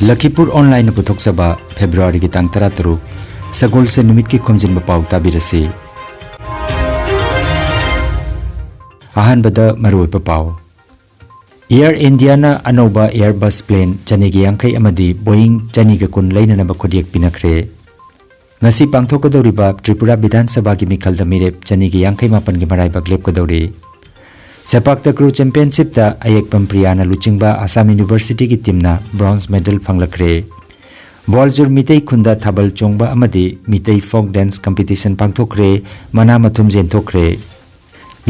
Lakhipuronline puthokchaba February ki tang 13 sagol se numit ki Khomjinba Pao tabirasi. Ahanbada maruipa Pao. Air India na anoba Airbus plane chanigi yangkai amadi Boeing chaniga kun lainanaba khodiak pinakre. Ngasi pangthokadoriba Tripura Bidhan Sabha ki mikhalda mirep chanigi yangkai mapan ki maraibak lepkadori. Sepak takraw championship ta ayek pampriyana luchingba Assam University ki teamna bronze medal phanglakre. Boljur mitei khunda thabal chongba amadi mitei folk dance competition pangthokre mana mathum jenthokre.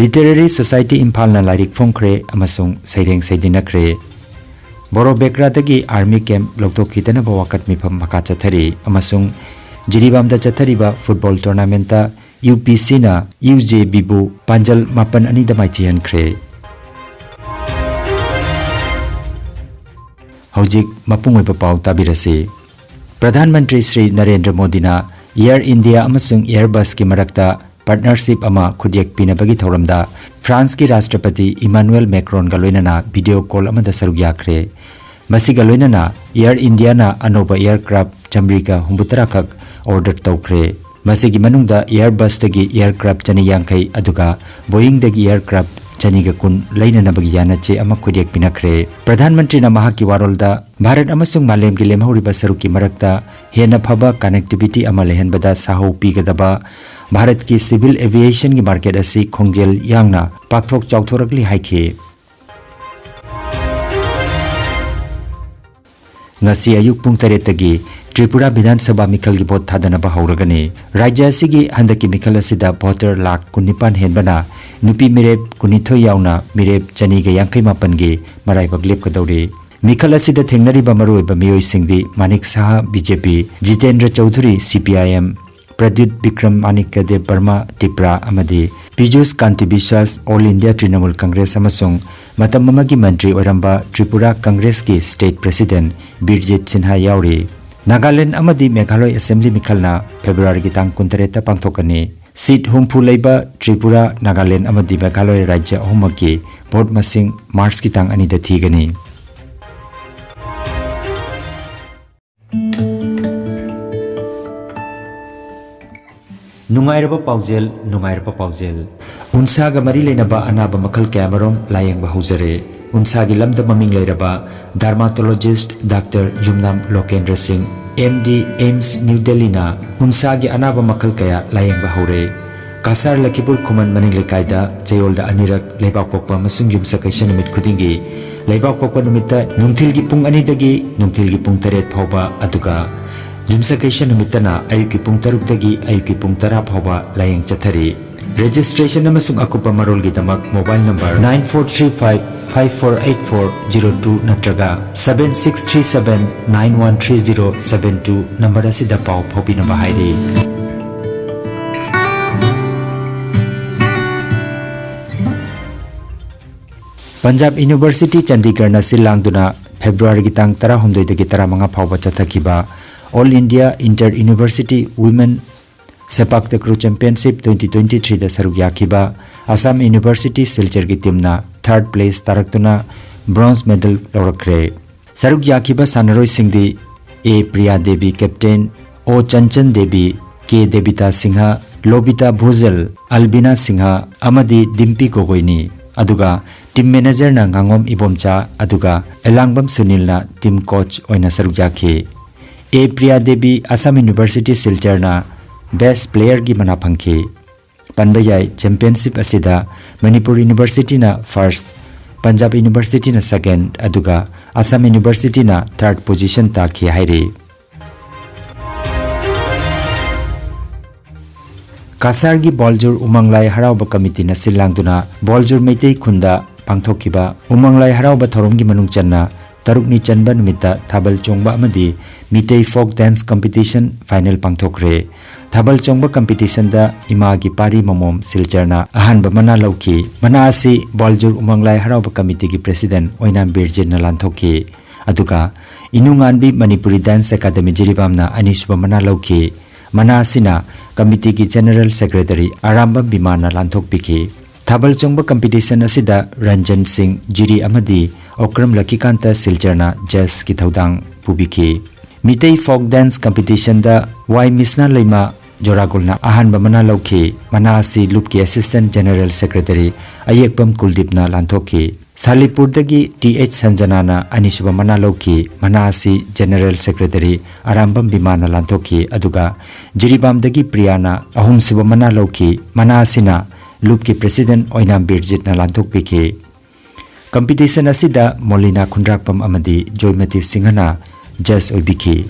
Literary Society Impal na lairik phongkre amasung saireng saidinakre. Boro Bekra dagi army camp loktokhitana bawakat mifam maka chathari amasung Jiribamda chathariba football tournament ta UPC na UJB bu panjal mapan ani da maithian khre. Hojik mapungoi pa Pao tabirasi. Pradhan Mantri Shri Narendra Modi na Air India amasung Airbus ki marakta partnership ama khodiak pinabagi thoramda France ki Rashtrapati Emmanuel Macron ga loinana video call amada saruk yakre. Masi ga loinana Air India na anoba aircraft chamrika humbutara kak order tawkre. Masigi manungda Airbus dagi aircraft chani yangkai aduga Boeing dagi aircraft chani ga kun laina nabagi yana che ama khodiak pinakre. Pradhan Mantri na mahaki warolda Bharat amasung malem ki lemhori basaruki marakta hena phaba connectivity ama lehenbada saho pigadaba Bharat ki civil aviation ki market asi khongjel yangna pakthok chawthorakli haike. Ngasi ayuk pung 3 tagi Tripura Bidhan Sabha Mikhal ki vote thadanaba hauragani. Rajya asigi handaki mikhal asida voter lakh 19 henbana nupi mirep 19 yauna mirep chani ga yangkai mapan gi maraibak lepkadori. Mikhal asida thengnariba maruiba miyoi singdi Manik Saha BJP, Jitendra Chaudhary CPIM, Pradyut Bikram Manikade Burma Tipra amadi Pijus Kanti Biswas All India Trinamool Congress amasung matam mamagi mantri oiramba Tripura Congress ki State President Birjit Sinha yauri. Nagaland amadi Meghalaya Assembly mikhalna February ki tang 13 pangthokani. Seat humpu leiba Tripura, Nagaland amadi Meghalaya Rajya ahumaki vote masing March ki tang 2 da thigani. Nungairaba Paujel Unsaga mari leinaba anaba makhal kamarom layengba hujare. Unsagi lamda maming leiraba dermatologist Dr. Jumnam Lokendra Singh MD AIMS New Delhi na unsagi anaba makhal kaya layengba haure. Kasar Lakhipur Khuman maning lekaida Chayolda anirak leibak pokpa masung yumsa kaisa numit khudingi leibak pokpa numitta nungthilgi pung 2 dagi nungthilgi pung 3 phawba aduga yumsa kaisa numitana ayuki pung 3 dagi ayuki pung 10 phawba layeng chathari. Registration amasung akupa marol gi damak mobile number 9435548402 natraga 7637913072 number asida pau phobi na bahairi. Punjab University Chandigarh na silangduna February gi tang 19 dagi 15 phawba chathakiba All India Inter University Women Sepak takraw championship 2023 da saruk yakiba Assam University Silchar ki teamna 3rd place taraktuna bronze medal laurakre. Saruk yakiba sanaroi singdi A Priya Devi captain, O Chanchan Devi, K Debita Singha, Lobita Bhujal, Albina Singha amadi Dimpi Gogoini. Aduga team manager na Ngangom Ibomcha aduga Elangbam Sunil na team coach oina saruk yaki. A Priya Devi Assam University Silchar na Best Player gi mana phangki. Panbayai championship asida Manipuri University na first, Punjab University na second, aduga Assam University na third position ta khi hairi. Kasar gi Boljur Umanglai Harauba Committee na silangduna Boljur Meitei khunda pangthokiba Umanglai Harauba thorom gi manung channa tarukni chanba numita thabal chongba amadi Mitei folk dance competition final pangthokre. Thabal chongba competition da ima gi pari momom silcharna ahanba mana lauki. Mana asi Boljur Umanglai Harauba Committee gi president oinam Birjit na lanthoki. Aduga inunganbi Manipuri Dance Academy jiribamna anisba mana lauki. Mana asina committee gi general secretary Aramba Bimana lanthok piki. Thabal chongba competition asida Ranjan Singh Jiri amadi Okram Lakikanta Silcherna Jazz ki thaudang pubiki. Mitei folk dance competition da Y Misna Leima Joragulna Ahan Bamana Lauki Mana asi Lupki Assistant General Secretary Ayekpam Kuldipna Lantoki. Salipurdagi TH Sanjanana Anisuba Mana Lauki Mana asi General Secretary Arambam Bimana Lantoki Aduga Jiribamdagi Priyana Ahum Suba Mana Lauki Mana asina Lupki President Oinam Birjit na Lantok Piki. Competition asida Molina Kundrakpam Amadi Joymati Singhana Jazz Oibiki.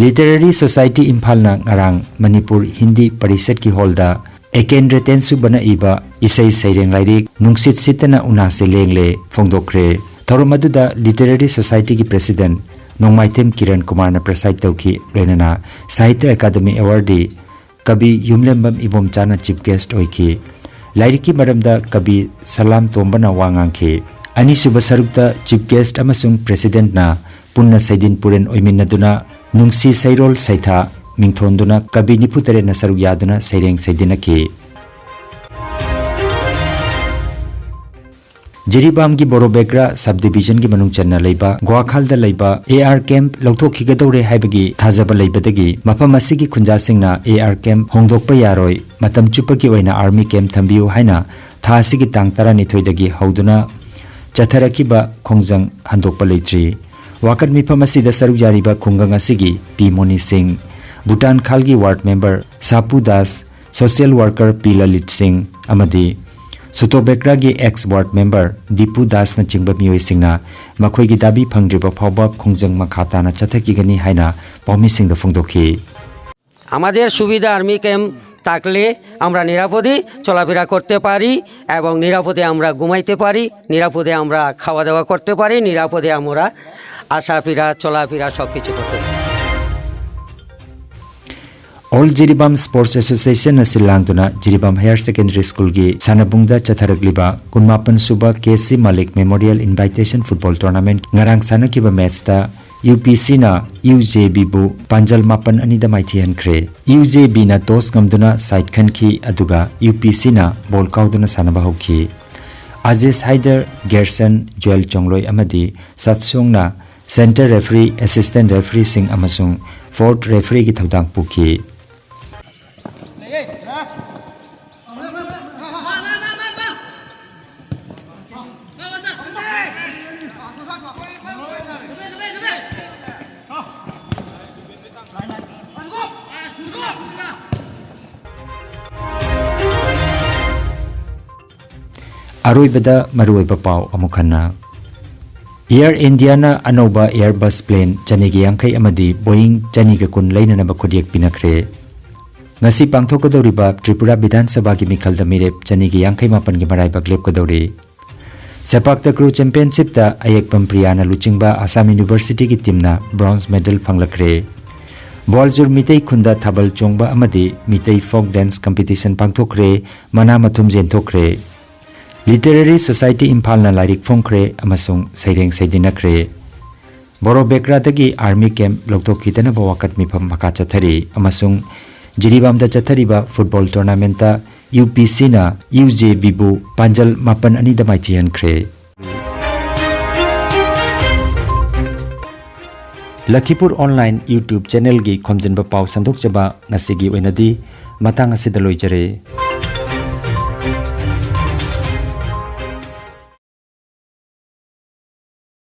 Literary Society Imphalna ngarang Manipur Hindi Parisat ki holda Ekendre tensu bana iba isai saireng lairik nungsit sitana unase lengle phongdokre. Thoromaduda Literary Society ki President Nongmaitem Kiran Kumar na preside tauki renana Sahitya Academy Awardee Kabi Yumlembam Ibom Chana Chief Guest oiki. Lairiki maramda Kabi Salam Tombana wangangke. Ani suba sarukta Chief Guest amasung President na punna saidin puren oiminaduna Nungsi Sairol Saitha Mingthonduna Kabi Niputare na saruk yaduna saireng saidinaki. Jiribam ki Borobegra subdivision ki manung channa leiba Gwakhalda leiba AR camp lauthokhigadore haibagi thajaba leibadagi mafam asigi khunjasingna AR camp hongdokpa yaroi matam chupa ki oina army camp thambiu haina tha asigi tang 12 dagi hauduna chatharakiba khongjang handokpa leitri. Wakat mifam asida saruk yariba khungang asigi P Moni Singh, Bhutan Khalgi ward member Sapu Das, social worker P Lalit Singh amadi Sutobekra gi ex ward member Dipu Das na chingba mioi singna makhoi gi dabi phangriba phawba khongjang makhata na chathaki gani haina Pomi Singh da phongdokhi. আমাদের সুবিধা army camp থাকলে আমরা নিরাপদে চলাফেরা করতে পারি এবং নিরাপদে আমরা ঘুমাইতে পারি, নিরাপদে আমরা খাওয়া দাওয়া করতে পারি, নিরাপদে আমরা আশাফেরা চলাফেরা সবকিছু করতে পারি। All Jiribam Sports Association na silangduna Jiribam Higher Secondary School gi sanabungda chatharagliba kunmapan suba KC Malik Memorial Invitation Football Tournament ngarang sanakiba match ta UPC na UJB bu Panjal Mapan anida maithian khre. UJB na toss ngamduna side khan ki aduga UPC na ball kauduna sanaba hokhi. Aziz Haider, Gerson, Joel Chongloi amadi Satsong na center referee, assistant referee sing amasung fourth referee ki thodang pukhi. Aroibada maruiba pau amukhanna. Air India na anoba Airbus plane chanigi yangkai amadi Boeing chaniga kun lainana ba khodiak pinakre. Ngasi pangthokadoriba Tripura Bidhan Sabha ki mikhalda mirep chanigi yangkai mapan gi marai baglep kadori. Sepak takraw championship ta ayekpam Priyana luchingba Assam University ki team na bronze medal phanglakre. Boljur mitei khunda thabal chongba amadi mitei folk dance competition pangthokre mana mathum jenthokre. Literary Society Imphal na lairik phongkre amasung saireng saidinakre. Borobekra dagi army camp loktokhitana bawakat mifam maka chathari amasung Jiribam da chathariba football tournament ta UPC na UJB bu Panjal Mapan ani da maithian khre. Lakhipuronline YouTube channel gi Khomjinba Pao sandok chaba ngasigi oinadi matang asida loijare.